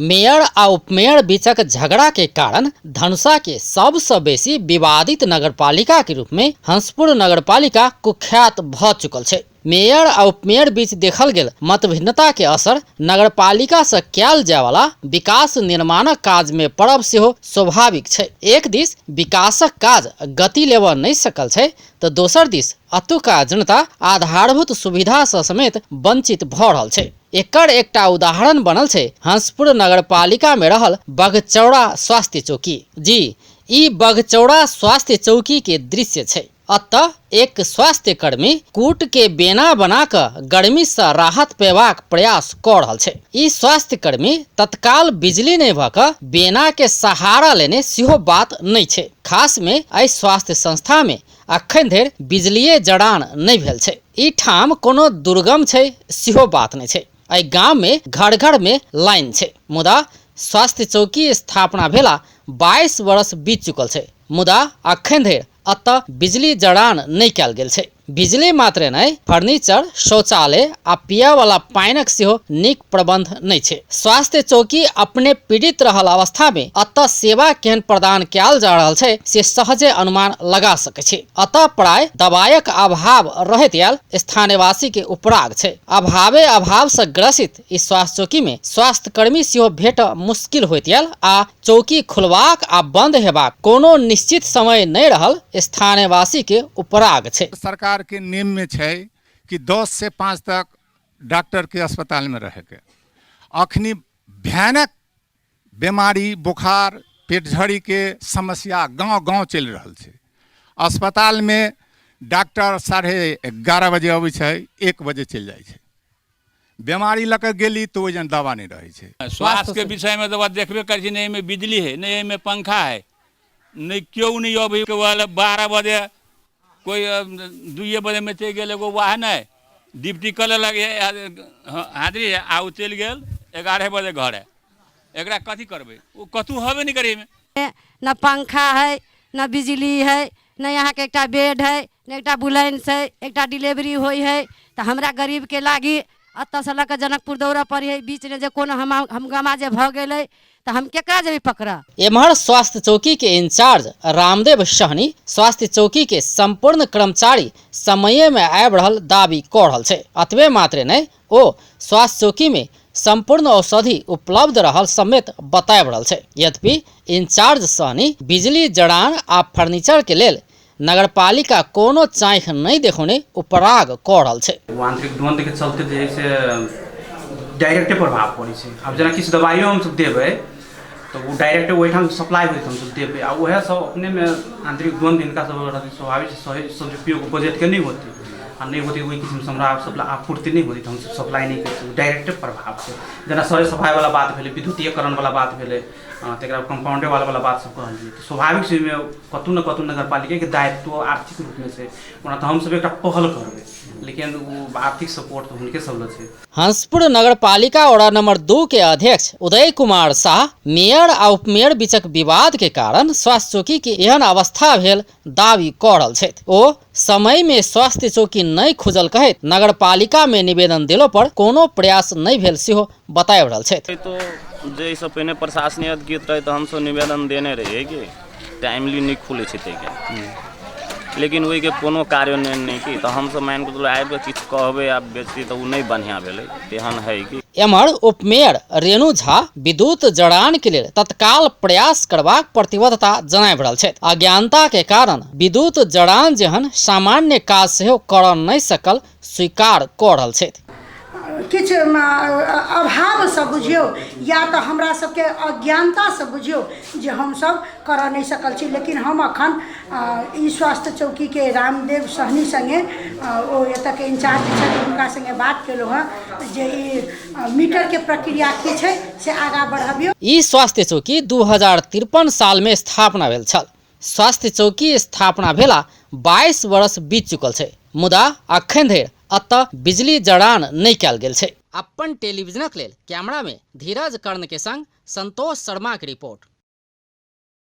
Mayor आ उपमेयर बीचक झगड़ा के कारण धनुषा के सबसे बेसी विवादित नगरपालिका के रूप में हंसपुर नगरपालिका कुख्यात भ चुकल है। मेयर आ उपमेयर बीच देखल गेल मतभिन्नता के असर नगरपालिका से कयल जाय वाला विकास निर्माणक काज में पड़ब सेहो स्वाभाविक है। एक दिस विकासक काज गति लेबऽ नहीं सकल है तो दोसर दिस अतुका जनता आधारभूत सुविधा से समेत वंचित भ रहल है। एकर एकटा उदाहरण बनल है हंसपुर नगरपालिका में रहल बगचौड़ा स्वास्थ्य चौकी। जी, ई बगचौड़ा स्वास्थ्य चौकी के दृश्य है। अतः एक स्वास्थ्य कर्मी कूट के बेना बनाकर गर्मी से राहत पेबाक प्रयास कर रहल छै। ई स्वास्थ्य कर्मी तत्काल बिजली नहीं भऽ कऽ बेना के सहारा लेने सेहो बात नहीं छै। खास में एहि स्वास्थ्य संस्था में अखन धरि बिजलीये जड़ान नहीं भेल छै। ई ठाम कोनो दुर्गम छै सेहो बात नहीं छै। एहि गांव में घर घर में लाइन छै। मुदा स्वास्थ्य चौकी स्थापना भेला 22 वर्ष बीत चुकल छै। मुदा अखन धरि अतः बिजली जड़ान नहीं कयल गेल छै। बिजली मात्र नहीं, फर्नीचर, शौचालय आ पिया वाला पानिक सेहो नीक प्रबंध नहीं छै। स्वास्थ्य चौकी अपने पीड़ित रहल अवस्था में अतः सेवा केहन प्रदान कयल जा रहल छै से सहजे अनुमान लगा सकै छै। अतः प्राय दवाइक अभाव रहैत आयल स्थानीयवासी के उपराग छै। अभाव से ग्रसित इस स्वास्थ्य चौकी में स्वास्थ्य कर्मी सेहो भेट मुश्किल होइत आयल आ चौकी खुलबाक आ बंद हेबाक कोनो निश्चित समय नहीं रहल स्थानीयवासी के उपराग छै। सरकार के नियम में है कि 10 से 5 तक डॉक्टर के अस्पताल में रहे के। अखनी भयानक बीमारी, बुखार, पेट झड़ी के समस्या गांव चल रहा है। अस्पताल में डॉक्टर 11:30 बजे अबै छै, 1 बजे चल जाए छै। बीमारी लक गेली तो वजन दवा नहीं रहे छै। स्वास्थ्य के विषय में दवा देखबे कर, नहीं में बिजली है, नहीं में पंखा है, नहीं क्यों नहीं अभी 12 बजे कोई 2 बजे में चल गए, एगो वाह नहीं ड्यूटी कर लगे हाजिरी है आ चल गए 11 बजे घर है। एकरा कथी करबे, वो कतू हबे नहीं करे में। न पंखा है, न बिजली है, न यहाँ के एकटा बेड है, न एकटा एम्बुलेंस है, एकटा डिलीवरी होई है। तो हमरा गरीब के लागी अत से लक जनकपुर दौड़ पड़ी है। बीच में जो कोनो हंगामा जे भ गेलै तो हम केकरा जेबी पकड़ा। एम्हर स्वास्थ्य चौकी के इंचार्ज रामदेव सहनी स्वास्थ्य चौकी के संपूर्ण कर्मचारी समय में आबि रहल दावी कऽ रहल छै। अतबे मात्र नहीं, ओ स्वास्थ्य चौकी में संपूर्ण औषधि उपलब्ध रहल समेत बताबि रहल छै। यद्यपि इंचार्ज सहनी बिजली जड़ान आ फर्नीचर के लेल नगरपालिका कोनो चाँख नहीं देखौने उपराग कऽ रहल छै। आंतरिक द्वंद्व के चलते जैसे डायरेक्टे प्रभाव पड़े छै। अब जेना किछु दवाइयो हम सब देबै तो वो डायरेक्ट वहीठाम सप्लाई होइत हम सब देबै आ वह सब अपने में आंतरिक द्वंद्व इनका सब रहते स्वाभाविक सदुपयोग बजट के नहीं होती आ नहीं होती वही किस्म से हमरा सब आपूर्ति नहीं होती, हम सब सप्लाई नहीं करते। डायरेक्ट प्रभाव छै। जेना सर सफाई वाला बात भेलै, विद्युतीकरण वाला बात भेलै, तकरा कंपाउंडर वाला बात सब कहलिए तो स्वाभाविक से में कतौ न कतौ नगरपालिका के दायित्व आर्थिक रूप में से ओना तो हम सब एक पहल करबै, लेकिन वो आर्थिक सपोर्ट तो उनके सब छै। हंसपुर नगरपालिका वड़ा नंबर 2 के अध्यक्ष उदय कुमार शाह मेयर आ उपमेयर बीचक विवाद के कारण स्वास्थ्य चौकी के एहन अवस्था भेल दावी कऽ रहल छथि। ओ समय में स्वास्थ्य चौकी नहीं खुजल कहैत नगरपालिका में निवेदन देलो पर कोनो प्रयास नहीं भेल सेहो बताबि रहल छथि। तो जैसे पहले प्रशासनिक अधिकृत रहे तो हम सब निवेदन देने रहिए कि टाइमली नहीं खुले छै के, लेकिन वही के कोनो कार्यान्वयन नहीं की। तो हम सब मान के आबि के किछु कहबे आ बेसी तो नहीं बढ़िया भेलै तेहन है कि। एम्हर उपमेयर रेणु झा विद्युत जड़ान के लिए तत्काल प्रयास करबाक प्रतिबद्धता जनाबि रहल छथि। अज्ञानता के कारण विद्युत जड़ान जेहन सामान्य काज सेहो करऽ नहीं सकल स्वीकार कऽ रहल छथि। किछु अभाव से बुझियो या तो हमरा सबके अज्ञानता से बुझियो जे हम सब कर नहीं सकल छी। लेकिन हम अखन ई स्वास्थ्य चौकी के रामदेव सहनी संगे ओ एतऽ के इंचार्ज छथि हुनका संगे बात केलहुँ हँ जे ई मीटर के प्रक्रिया की छै से आगा बढ़ाबियो। ई स्वास्थ्य चौकी 2053 साल में स्थापना भेल छल। स्वास्थ्य चौकी स्थापना भेला 22 वर्ष बीत चुकल छै। मुदा अखन धरि अतः बिजली जड़ान नहीं कयल गेल छै। अपन टेलीविजनक लेल कैमरा में धीरज कर्ण के संग संतोष शर्मा के रिपोर्ट।